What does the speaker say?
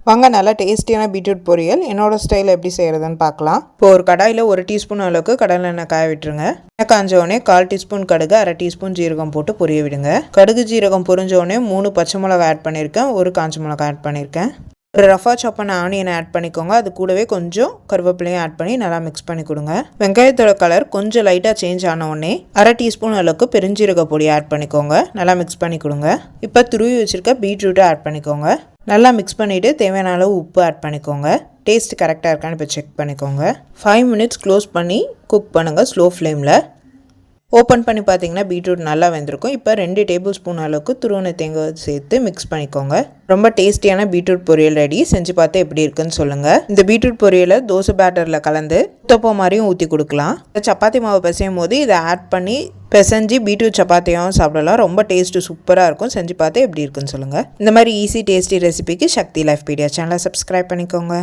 வாங்க நல்லா டேஸ்டியான பீட்ரூட் பொரியல் என்னோட ஸ்டைல் எப்படி செய்கிறதுன்னு பார்க்கலாம். இப்போ ஒரு கடாயில் 1 டீஸ்பூன் அளவுக்கு கடலை எண்ணெய் காய விட்டுருங்க. எண்ணெய் காஞ்சோடனே 1/4 டீஸ்பூன் கடுகு, 1/2 டீஸ்பூன் ஜீரகம் போட்டு பொரிய விடுங்க. கடுகு ஜீரகம் பொரிஞ்சோடனே 3 பச்சை மிளகாய் ஆட் பண்ணியிருக்கேன், 1 காஞ்ச மிளகாய் ஆட் பண்ணியிருக்கேன். ஒரு ரஃபாக சாப் பண்ண ஆனியனை ஆட் பண்ணிக்கோங்க. அது கூடவே கொஞ்சம் கருவேப்பிலையும் ஆட் பண்ணி நல்லா மிக்ஸ் பண்ணி கொடுங்க. வெங்காயத்தோட கலர் கொஞ்சம் லைட்டாக சேஞ்ச் ஆன உடனே 1/2 டீஸ்பூன் அளவுக்கு பெருஞ்சீரக பொடி ஆட் பண்ணிக்கோங்க. நல்லா மிக்ஸ் பண்ணி கொடுங்க. இப்போ துருவி வச்சுருக்க பீட்ரூட்டை ஆட் பண்ணிக்கோங்க. நல்லா மிக்ஸ் பண்ணிவிட்டு தேவையான அளவு உப்பு ஆட் பண்ணிக்கோங்க. டேஸ்ட் கரெக்டாக இருக்கான்னு இப்போ செக் பண்ணிக்கோங்க. 5 மினிட்ஸ் க்ளோஸ் பண்ணி குக் பண்ணுங்கள் ஸ்லோ ஃப்ளேமில். ஓப்பன் பண்ணி பார்த்தீங்கன்னா பீட்ரூட் நல்லா வெந்திருக்கும். இப்போ 2 டேபிள் ஸ்பூன் அளவுக்கு துருவன தேங்காய் சேர்த்து மிக்ஸ் பண்ணிக்கோங்க. ரொம்ப டேஸ்டியான பீட்ரூட் பொரியல் ரெடி. செஞ்சு பார்த்து எப்படி இருக்குன்னு சொல்லுங்கள். இந்த பீட்ரூட் பொரியலை தோசை பேட்டரில் கலந்து உத்தப்போ மாதிரியும் ஊற்றி கொடுக்கலாம். சப்பாத்தி மாவு பிசையும் போது இதை ஆட் பண்ணி பிசைஞ்சு பீட்ரூட் சப்பாத்தியாகவும் சாப்பிடலாம். ரொம்ப டேஸ்ட்டு சூப்பராக இருக்கும். செஞ்சு பார்த்து எப்படி இருக்குன்னு சொல்லுங்கள். இந்த மாதிரி ஈஸி டேஸ்டி ரெசிபிக்கு சக்தி லைஃப் பீடியா சேனலை சப்ஸ்கிரைப் பண்ணிக்கோங்க.